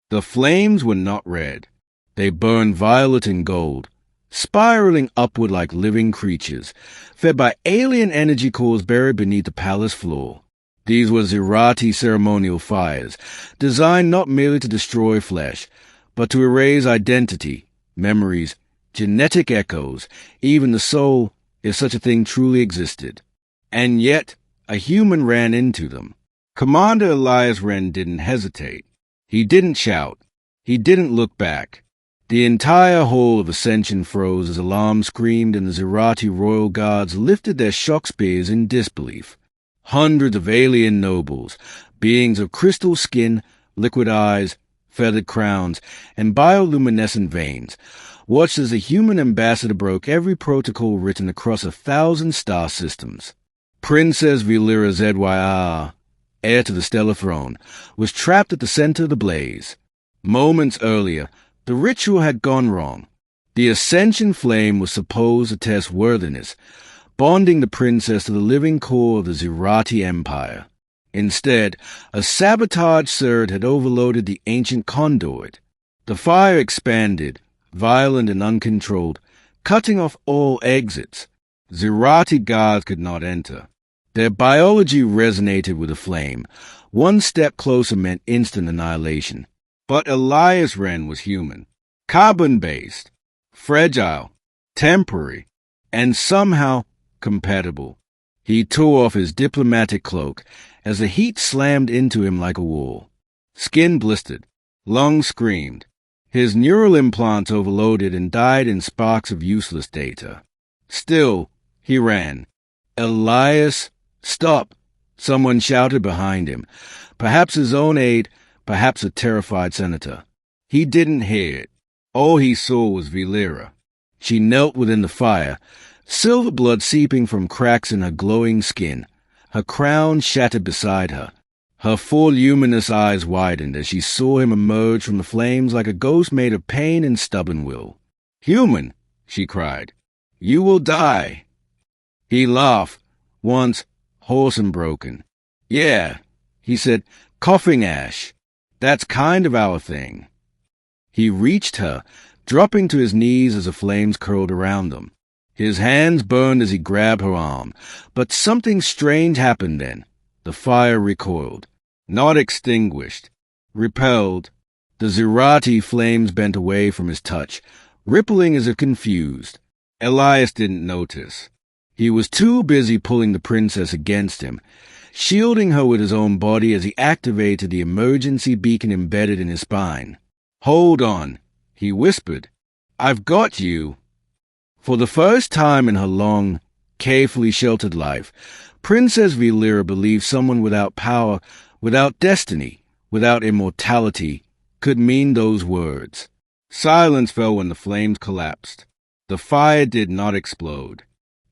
The flames were not red. They burned violet and gold, spiraling upward like living creatures, fed by alien energy cores buried beneath the palace floor. These were Zerati ceremonial fires, designed not merely to destroy flesh, but to erase identity, memories, genetic echoes, even the soul, if such a thing truly existed. And yet, a human ran into them. Commander Elias Wren didn't hesitate. He didn't shout. He didn't look back. The entire hall of Ascension froze as alarms screamed and the Zerati royal guards lifted their shock spears in disbelief. Hundreds of alien nobles, beings of crystal skin, liquid eyes, feathered crowns, and bioluminescent veins, watched as the human ambassador broke every protocol written across 1,000 star systems. Princess Velira Zedwayar, heir to the stellar throne, was trapped at the center of the blaze. Moments earlier, the ritual had gone wrong. The Ascension flame was supposed to test worthiness, bonding the princess to the living core of the Zerati Empire. Instead, a sabotage surge had overloaded the ancient conduit. The fire expanded, violent and uncontrolled, cutting off all exits. Zerati guards could not enter. Their biology resonated with the flame. One step closer meant instant annihilation. But Elias Wren was human, carbon-based, fragile, temporary, and somehow compatible. He tore off his diplomatic cloak as the heat slammed into him like a wall. Skin blistered, lungs screamed. His neural implants overloaded and died in sparks of useless data. Still, he ran. Elias, stop! Someone shouted behind him. Perhaps his own aide, perhaps a terrified senator. He didn't hear it. All he saw was Velira. She knelt within the fire, silver blood seeping from cracks in her glowing skin. Her crown shattered beside her. Her full luminous eyes widened as she saw him emerge from the flames like a ghost made of pain and stubborn will. "Human," she cried, "you will die." He laughed, once hoarse and broken. "Yeah," he said, "coughing ash. That's kind of our thing." He reached her, dropping to his knees as the flames curled around them. His hands burned as he grabbed her arm, but something strange happened then. The fire recoiled, not extinguished, repelled. The Zerati flames bent away from his touch, rippling as if confused. Elias didn't notice. He was too busy pulling the princess against him, shielding her with his own body as he activated the emergency beacon embedded in his spine. "Hold on," he whispered. "I've got you." For the first time in her long, carefully sheltered life, Princess Velira believed someone without power, without destiny, without immortality, could mean those words. Silence fell when the flames collapsed. The fire did not explode.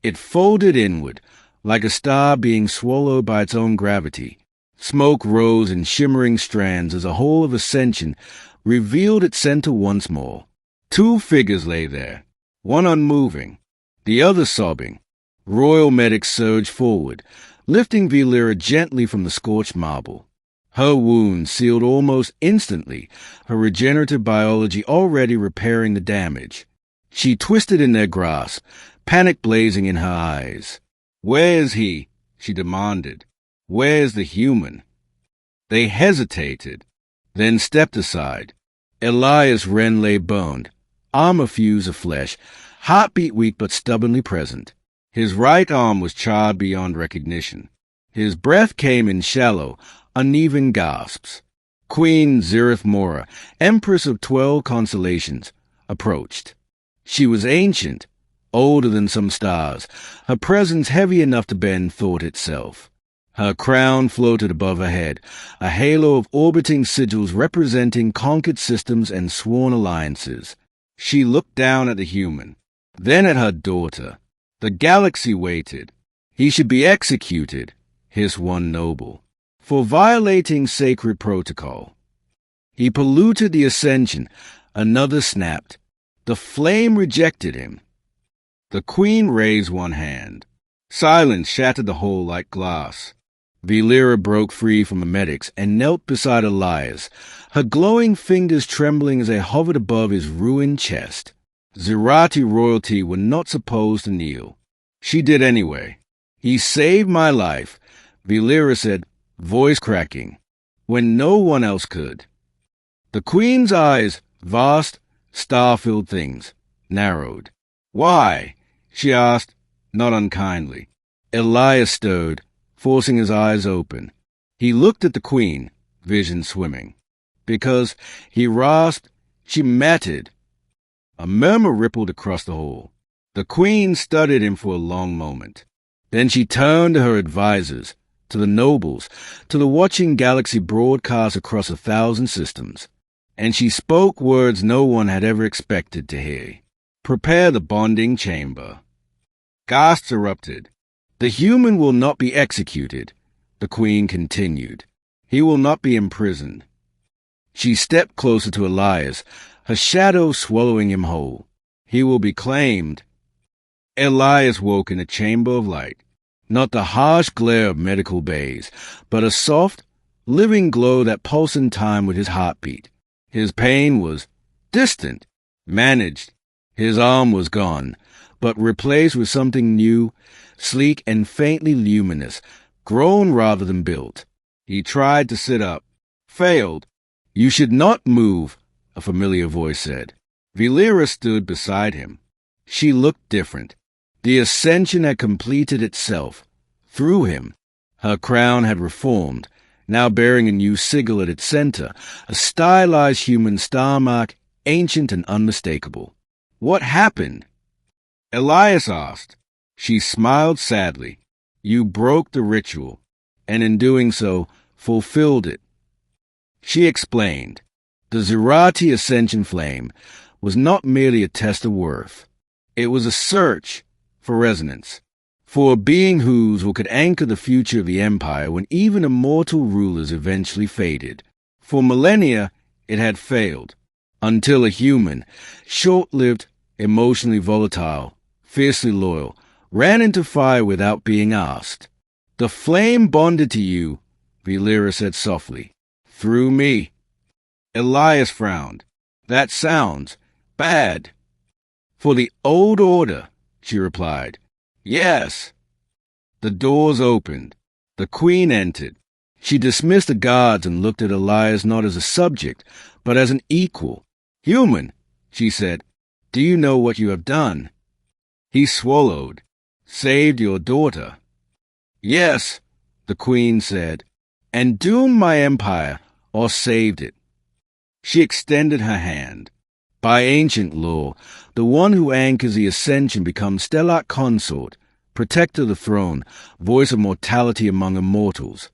It folded inward, like a star being swallowed by its own gravity. Smoke rose in shimmering strands as a whole of Ascension revealed its center once more. Two figures lay there, one unmoving, the other sobbing. Royal medics surged forward, lifting Velira gently from the scorched marble. Her wounds sealed almost instantly, her regenerative biology already repairing the damage. She twisted in their grasp, panic blazing in her eyes. "Where's he?" she demanded. "Where's the human?" They hesitated, then stepped aside. Elias Wren lay boned, armor fused of flesh, heartbeat weak but stubbornly present. His right arm was charred beyond recognition. His breath came in shallow, uneven gasps. Queen Zerith Mora, Empress of 12 constellations, approached. She was ancient, older than some stars, her presence heavy enough to bend thought itself. Her crown floated above her head, a halo of orbiting sigils representing conquered systems and sworn alliances. She looked down at the human, then at her daughter. The galaxy waited. "He should be executed," hissed one noble, "for violating sacred protocol. He polluted the Ascension," another snapped. "The flame rejected him." The queen raised one hand. Silence shattered the whole like glass. Velira broke free from the medics and knelt beside Elias, her glowing fingers trembling as they hovered above his ruined chest. Zerati royalty were not supposed to kneel. She did anyway. "He saved my life," Velira said, voice cracking, when no one else could. The queen's eyes, vast, star-filled things, narrowed. "Why?" she asked, not unkindly. Elias stirred, forcing his eyes open. He looked at the queen, vision swimming. "Because," he rasped, "she mattered." A murmur rippled across the hall. The queen studied him for a long moment. Then she turned to her advisors, to the nobles, to the watching galaxy broadcast across 1,000 systems. And she spoke words no one had ever expected to hear. "Prepare the bonding chamber." Gasps erupted. "The human will not be executed," the queen continued. "He will not be imprisoned." She stepped closer to Elias, her shadow swallowing him whole. "He will be claimed." Elias woke in a chamber of light, not the harsh glare of medical bays, but a soft, living glow that pulsed in time with his heartbeat. His pain was distant, managed. His arm was gone, but replaced with something new, sleek and faintly luminous, grown rather than built. He tried to sit up, failed. "You should not move," a familiar voice said. Velira stood beside him. She looked different. The ascension had completed itself. Through him, her crown had reformed, now bearing a new sigil at its center, a stylized human star mark, ancient and unmistakable. "What happened?" Elias asked. She smiled sadly. "You broke the ritual, and in doing so, fulfilled it." She explained. The Zerati Ascension Flame was not merely a test of worth. It was a search for resonance, for a being whose will could anchor the future of the Empire when even immortal rulers eventually faded. For millennia, it had failed, until a human, short-lived, emotionally volatile, fiercely loyal, ran into fire without being asked. "The flame bonded to you," Velira said softly, "through me." Elias frowned. "That sounds bad." "For the old order," she replied. "Yes." The doors opened. The queen entered. She dismissed the guards and looked at Elias not as a subject, but as an equal. "Human," she said, "do you know what you have done?" He swallowed. "Saved your daughter." "Yes," the queen said, "and doomed my empire, or saved it." She extended her hand. By ancient law, the one who anchors the ascension becomes stellar consort, protector of the throne, voice of mortality among immortals.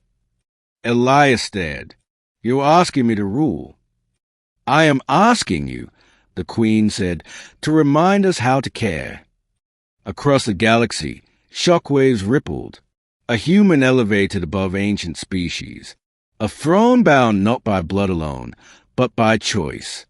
Elias stared. "You're asking me to rule." "I am asking you," the queen said, "to remind us how to care." Across the galaxy, shockwaves rippled. A human elevated above ancient species. A throne bound not by blood alone, but by choice.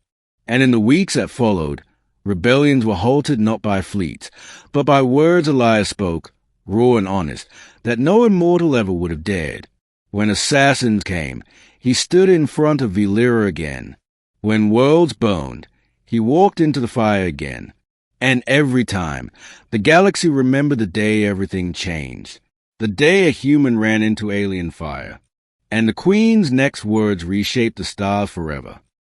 And in the weeks that followed, rebellions were halted not by fleets, but by words Elias spoke, raw and honest, that no immortal ever would have dared. When assassins came, he stood in front of Velira again. When worlds burned, he walked into the fire again. And every time, the galaxy remembered the day everything changed. The day a human ran into alien fire. And the queen's next words reshaped the stars forever.